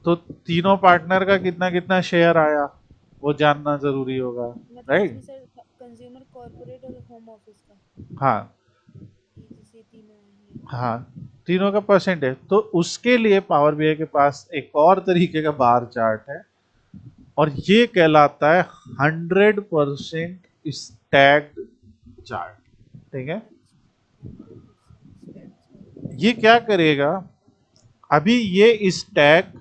तो तीनों पार्टनर का कितना कितना शेयर आया वो जानना जरूरी होगा, मतलब राइट। इसमें सर कंज्यूमर कॉर्पोरेट और होम ऑफिस का, हाँ ये जैसे तीनों हैं ये। हाँ, तीनों का परसेंटेज, तो उसके लिए पावर बीआई के पास एक और तरीके का बार चार्ट है, और ये कहलाता है 100% स्टैक्ड चार्ट, ठीक है। अच्छा 100% स्टैक चार्ट। ये क्या करेगा, अभी ये स्टैक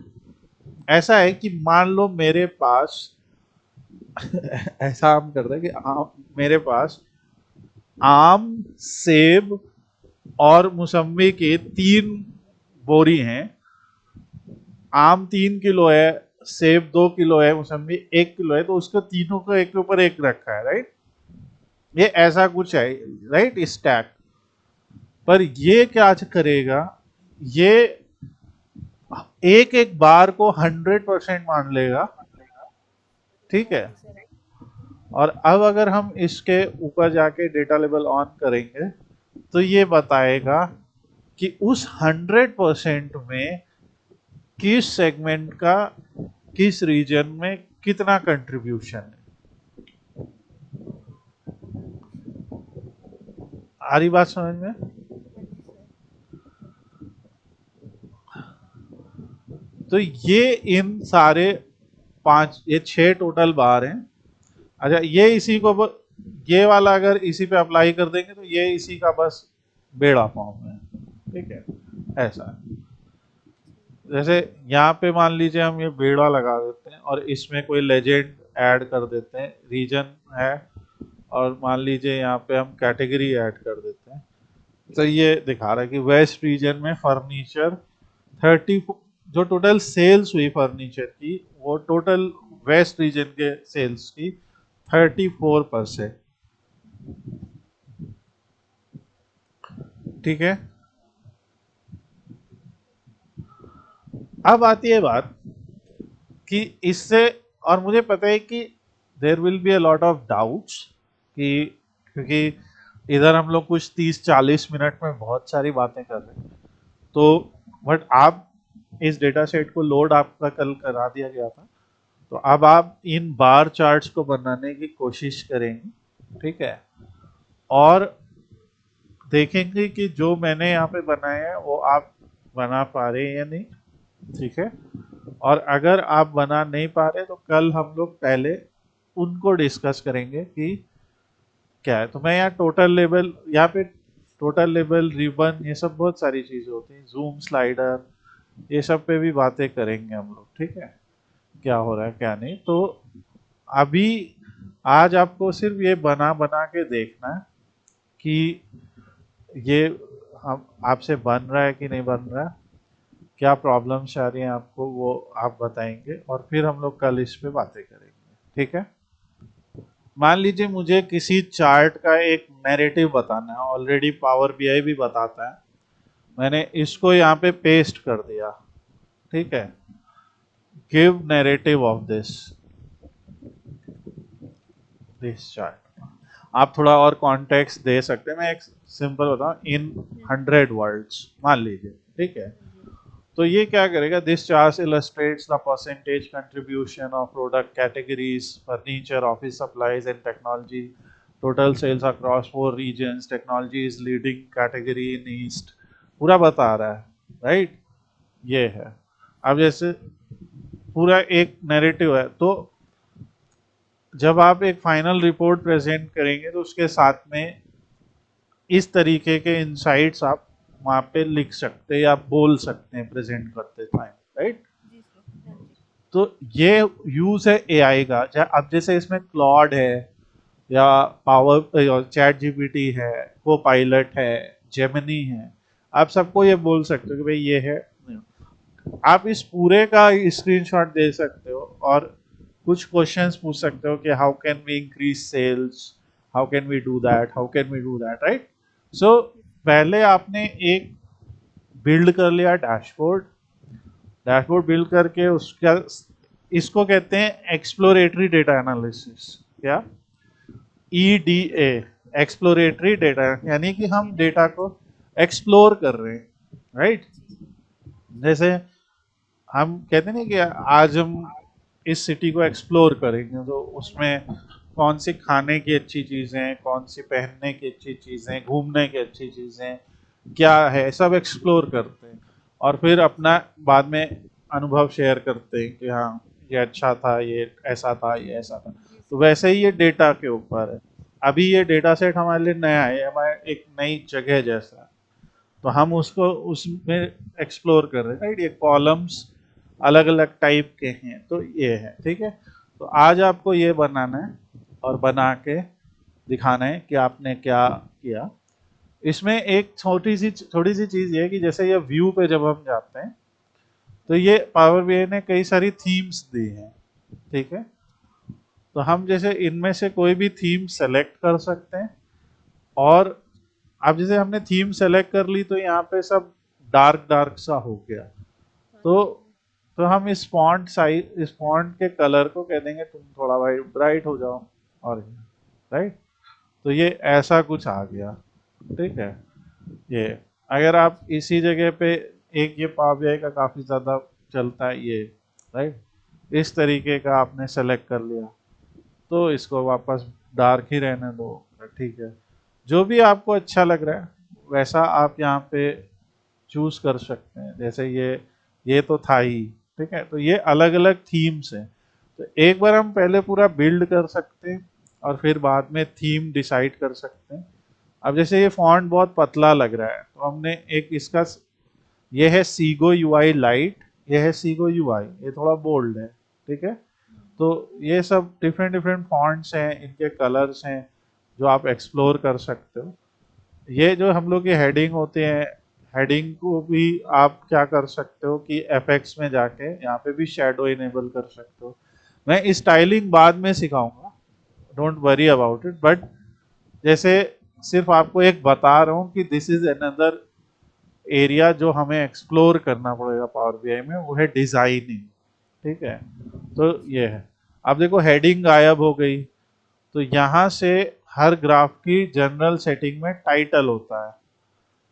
ऐसा है कि मान लो मेरे पास ऐसा हम करते हैं कि मेरे पास आम, सेब और मौसम्बी के 3 बोरी हैं, आम 3 किलो है, सेब 2 किलो है, मौसम्बी 1 किलो है, तो उसको तीनों को एक के ऊपर एक रखा है, राइट। ये ऐसा कुछ है, राइट, स्टैक। पर ये क्या करेगा, ये एक एक बार को 100% मान लेगा, ठीक हाँ है। जी सर। और अब अगर हम इसके ऊपर जाके डेटा लेवल ऑन करेंगे तो ये बताएगा कि उस 100% में किस सेगमेंट का किस रीजन में कितना कंट्रीब्यूशन है। हाँ जी सर। आ रही बात समझ में? हाँ जी सर। तो ये इन सारे 5, ये 6 टोटल बार हैं। अच्छा, ये इसी को ये वाला अगर इसी पे अप्लाई कर देंगे तो ये इसी का बस बेड़ा पाँव में है, ठीक है, ऐसा है। ठीक। जैसे यहाँ पे मान लीजिए हम ये बेड़ा लगा देते हैं और इसमें कोई लेजेंड ऐड कर देते हैं, रीजन है, और मान लीजिए यहाँ पे हम कैटेगरी ऐड कर देते हैं, तो ये दिखा रहा है कि वेस्ट रीजन में फर्नीचर 30, जो टोटल सेल्स हुई फर्नीचर की, वो टोटल वेस्ट रीजन के सेल्स की 34%, ठीक है। अब आती है बात कि इससे, और मुझे पता है कि there will be a lot of doubts, कि क्योंकि इधर हम लोग कुछ 30-40 मिनट में बहुत सारी बातें कर रहे हैं, तो बट आप इस डेटा सेट को लोड आपका कल करा दिया गया था, तो अब आप इन बार चार्ट्स को बनाने की कोशिश करेंगे, ठीक है, और देखेंगे कि जो मैंने यहाँ पे बनाया है वो आप बना पा रहे हैं या नहीं, ठीक है। और अगर आप बना नहीं पा रहे तो कल हम लोग पहले उनको डिस्कस करेंगे कि क्या है। तो मैं यहाँ टोटल लेवल, यहाँ पे टोटल लेवल, रिबन, ये सब बहुत सारी चीजें होती हैं, जूम स्लाइडर, ये सब पे भी बातें करेंगे हम लोग, ठीक है, क्या हो रहा है क्या नहीं। तो अभी आज आपको सिर्फ ये बना बना के देखना है कि ये हम आपसे बन रहा है कि नहीं बन रहा है, क्या प्रॉब्लम्स आ रही हैं आपको वो आप बताएंगे, और फिर हम लोग कल इस पे बातें करेंगे, ठीक है। मान लीजिए मुझे किसी चार्ट का एक नैरेटिव बताना है, ऑलरेडी पावर बीआई भी बताता है, मैंने इसको यहाँ पे पेस्ट कर दिया, ठीक है। Give narrative of this this chart, आप थोड़ा और कॉन्टेक्स्ट दे सकते हैं, मैं एक सिंपल बताऊं, इन 100 वर्ड्स मान लीजिए, ठीक है। हाँ जी। तो ये क्या करेगा, this chart illustrates the percentage contribution of product categories, furniture, office supplies and technology, total sales across 4 regions, technology is leading category in east, पूरा बता रहा है, राइट। ये है। अब जैसे पूरा एक नैरेटिव है, तो जब आप एक फाइनल रिपोर्ट प्रेजेंट करेंगे तो उसके साथ में इस तरीके के इंसाइट्स आप वहाँ पे लिख सकते हैं या बोल सकते हैं प्रेजेंट करते टाइम, राइट। जी सर। हाँ जी। तो ये यूज है एआई का। अब जैसे इसमें क्लॉड है या पावर चैट जीपीटी है, को पायलट है, जेमिनी है, आप सबको ये बोल सकते हो कि भाई ये है। आप इस पूरे का स्क्रीनशॉट दे सकते हो और कुछ क्वेश्चंस पूछ सकते हो कि how can we increase sales, how can we do that, how can we do that, right. So पहले आपने एक बिल्ड कर लिया डैशबोर्ड, डैशबोर्ड बिल्ड करके उसका, इसको कहते हैं एक्सप्लोरेटरी डेटा एनालिसिस, क्या, ईडीए, एक्सप्लोरेटरी डेटा, यानी कि हम डेटा को एक्सप्लोर कर रहे हैं, राइट। जी। जैसे हम कहते हैं ना कि आज हम इस सिटी को एक्सप्लोर करेंगे, तो हाँ जी। उसमें कौन सी खाने की अच्छी चीज़ें, कौन सी पहनने की अच्छी चीज़ें, घूमने की अच्छी चीज़ें क्या है, सब एक्सप्लोर करते हैं और फिर अपना बाद में अनुभव शेयर करते हैं कि हाँ ये अच्छा था, ये ऐसा था, ये ऐसा था। जी तो सर। वैसे ही ये डेटा के ऊपर है। अभी ये डेटा सेट हमारे लिए नया है, हमारे एक नई जगह जैसा है, तो हम उसको उसमें एक्सप्लोर कर रहे हैं, राइट। ये कॉलम्स अलग अलग टाइप के हैं, तो ये है, ठीक है। तो आज आपको ये बनाना है और बना के दिखाना है कि आपने क्या किया। इसमें एक छोटी सी चीज ये है कि जैसे ये व्यू पे जब हम जाते हैं तो ये पावर बीआई ने कई सारी थीम्स दी हैं, ठीक है। तो हम जैसे इनमें से कोई भी थीम सेलेक्ट कर सकते हैं, और अब जैसे हमने थीम सेलेक्ट कर ली तो यहाँ पे सब डार्क डार्क सा हो गया। हाँ तो जी। तो हम इस फॉन्ट साइज, इस फॉन्ट के कलर को कह देंगे तुम थोड़ा भाई ब्राइट हो जाओ, और राइट। तो ये ऐसा कुछ आ गया, ठीक है। ये अगर आप इसी जगह पे, एक ये पावर बीआई का काफी ज्यादा चलता है ये, राइट, इस तरीके का आपने सेलेक्ट कर लिया तो इसको वापस डार्क ही रहने दो, ठीक है। जो भी आपको अच्छा लग रहा है वैसा आप यहाँ पे चूज कर सकते हैं। जैसे ये तो था ही, ठीक है। तो ये अलग अलग थीम्स हैं, तो एक बार हम पहले पूरा बिल्ड कर सकते हैं और फिर बाद में थीम डिसाइड कर सकते हैं। अब जैसे ये फॉन्ट बहुत पतला लग रहा है तो हमने एक इसका, ये है सीगो यूआई लाइट, ये है सीगो यूआई, ये थोड़ा बोल्ड है, ठीक है। तो ये सब डिफरेंट डिफरेंट फॉन्ट्स हैं, इनके कलर्स हैं जो आप एक्सप्लोर कर सकते हो। ये जो हम लोग के हेडिंग होते हैं, हेडिंग को भी आप क्या कर सकते हो कि एफएक्स में जाके यहाँ पे भी शेडो इनेबल कर सकते हो। मैं स्टाइलिंग बाद में सिखाऊंगा, don't worry about it, but जैसे सिर्फ आपको एक बता रहा हूँ कि दिस इज अनदर एरिया जो हमें एक्सप्लोर करना पड़ेगा पावर बीआई में, वो है डिजाइनिंग, ठीक है। तो ये है। अब देखो हेडिंग गायब हो गई, तो यहाँ से हर ग्राफ की जनरल सेटिंग में टाइटल होता है,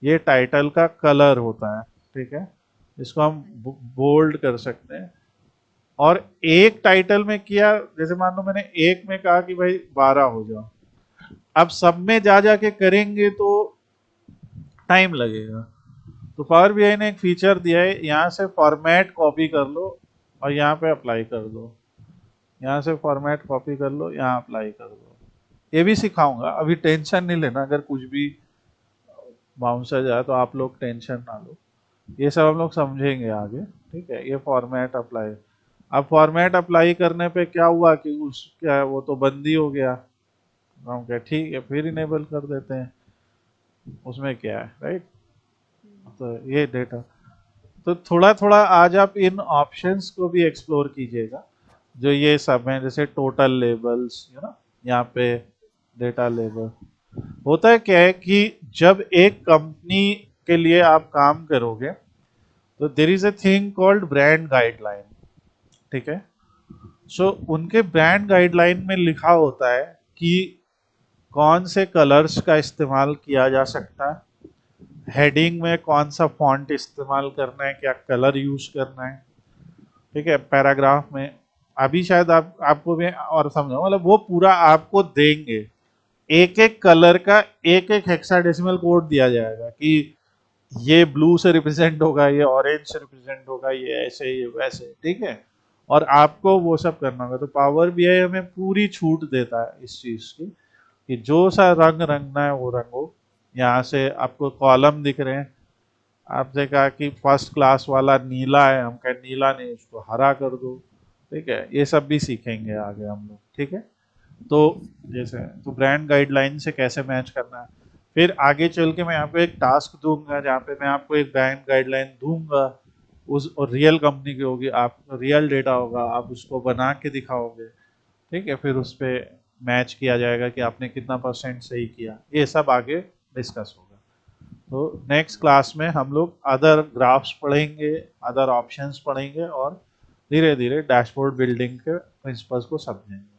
ये टाइटल का कलर होता है, ठीक है, इसको हम बोल्ड कर सकते हैं। और एक टाइटल में किया, जैसे मान लो मैंने एक में कहा कि भाई 12 हो जाओ, अब सब में जा जाके करेंगे तो टाइम लगेगा। तो पावर बीआई ने एक फीचर दिया है, यहाँ से फॉर्मेट कॉपी कर लो और यहाँ पे अप्लाई कर दो, यहाँ से फॉर्मेट कॉपी कर लो, यहाँ अप्लाई कर दो। ये भी सिखाऊंगा, अभी टेंशन नहीं लेना, अगर कुछ भी बाउंस आ जाए तो आप लोग टेंशन ना लो, ये सब हम लोग समझेंगे आगे। ठीक है, ये फॉर्मेट अप्लाई, अब फॉर्मेट अप्लाई करने पे क्या हुआ कि उस क्या है, वो तो बंदी हो गया। हम क्या, ठीक है फिर इनेबल कर देते हैं, उसमें क्या है, राइट। तो ये डेटा, तो थोड़ा थोड़ा आज आप इन ऑप्शंस को भी एक्सप्लोर कीजिएगा, जो ये सब हैं, जैसे टोटल लेबल्स, यू ना, यहाँ पे डेटा लेबल। होता है क्या है कि जब एक कंपनी के लिए आप काम करोगे तो there is a thing called brand guideline, ठीक है। सो उनके ब्रांड गाइडलाइन में लिखा होता है कि कौन से कलर्स का इस्तेमाल किया जा सकता है, हेडिंग में कौन सा फॉन्ट इस्तेमाल करना है, क्या कलर यूज करना है, ठीक है। पैराग्राफ में अभी शायद आपको भी और समझो, मतलब वो पूरा आपको देंगे, एक एक कलर का एक एक हेक्साडेसिमल कोड दिया जाएगा कि ये ब्लू से रिप्रेजेंट होगा, ये ऑरेंज से रिप्रेजेंट होगा, ये ऐसे ये वैसे, ठीक है। और आपको वो सब करना होगा। तो पावर बीआई हमें पूरी छूट देता है इस चीज की कि जो सा रंग रंगना है वो रंगो। यहाँ से आपको कॉलम दिख रहे हैं, आपने कहा कि फर्स्ट क्लास वाला नीला है, हम कहें नीला नहीं, उसको हरा कर दो, ठीक है। ये सब भी सीखेंगे आगे हम लोग, ठीक है। तो जैसे तो ब्रांड गाइडलाइन से कैसे मैच करना है, फिर आगे चल के मैं आपको एक टास्क दूंगा जहाँ पे मैं आपको एक ब्रांड गाइडलाइन दूंगा, उस और रियल कंपनी की होगी, आप रियल डेटा होगा, आप उसको बना के दिखाओगे, ठीक है। फिर उस पर मैच किया जाएगा कि आपने कितना परसेंट सही किया, ये सब आगे डिस्कस होगा। तो नेक्स्ट क्लास में हम लोग अदर ग्राफ्स पढ़ेंगे, अदर ऑप्शंस पढ़ेंगे और धीरे धीरे डैशबोर्ड बिल्डिंग के प्रिंसिपल्स को समझेंगे।